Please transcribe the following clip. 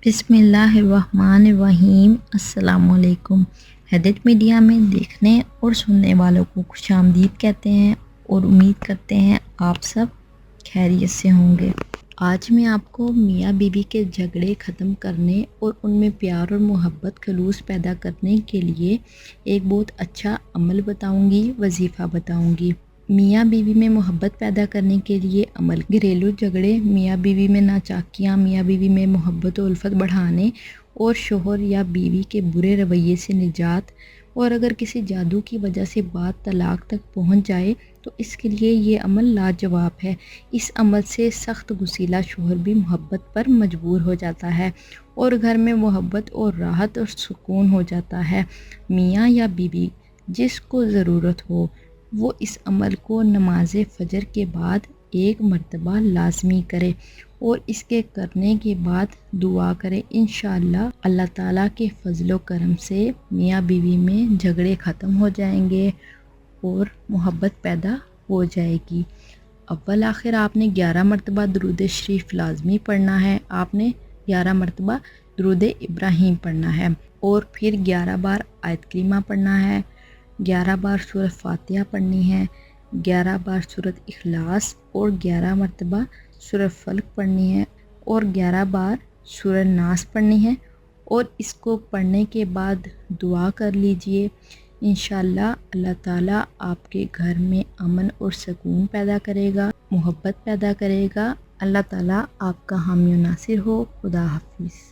बिस्मिल्लाहिर्रहमानिर्रहीम। अस्सलाम वालेकुम। हैदर मीडिया में देखने और सुनने वालों को खुशामदीद कहते हैं और उम्मीद करते हैं आप सब खैरियत से होंगे। आज मैं आपको मियाँ बीवी के झगड़े ख़त्म करने और उनमें प्यार और मोहब्बत खलूस पैदा करने के लिए एक बहुत अच्छा अमल बताऊंगी, वजीफ़ा बताऊंगी। मियाँ बीवी में मोहब्बत पैदा करने के लिए अमल। घरेलू झगड़े मियाँ बीवी में नाचाकियाँ मियाँ बीवी में मोहब्बत और उल्फत बढ़ाने और शोहर या बीवी के बुरे रवैये से निजात। और अगर किसी जादू की वजह से बात तलाक तक पहुंच जाए तो इसके लिए ये अमल लाजवाब है। इस अमल से सख्त गुस्सीला शोहर भी मोहब्बत पर मजबूर हो जाता है और घर में मोहब्बत और राहत और सुकून हो जाता है। मियाँ या बीवी जिसको ज़रूरत हो वो इस अमल को नमाज फ़जर के बाद एक मर्तबा लाजमी करे और इसके करने के बाद दुआ करे। इंशाअल्लाह अल्लाह ताला के फजलो करम से मियाँ बीवी में झगड़े ख़त्म हो जाएंगे और मोहब्बत पैदा हो जाएगी। अव्वल आखिर आपने 11 मरतबा दुरूद शरीफ लाजमी पढ़ना है। आपने 11 मरतबा दुरूद इब्राहीम पढ़ना है और फिर 11 बार आयत करीमा पढ़ना है, 11 बार सूरत फातिहा पढ़नी है, 11 बार सूरत इखलास और 11 मरतबा सूरत फल्क पढ़नी है और 11 बार सूरत नास पढ़नी है। और इसको पढ़ने के बाद दुआ कर लीजिए। इंशाअल्लाह अल्लाह ताला आपके घर में अमन और सुकून पैदा करेगा, मोहब्बत पैदा करेगा। अल्लाह ताला आपका हामी नासिर हो। खुदा हाफिज़।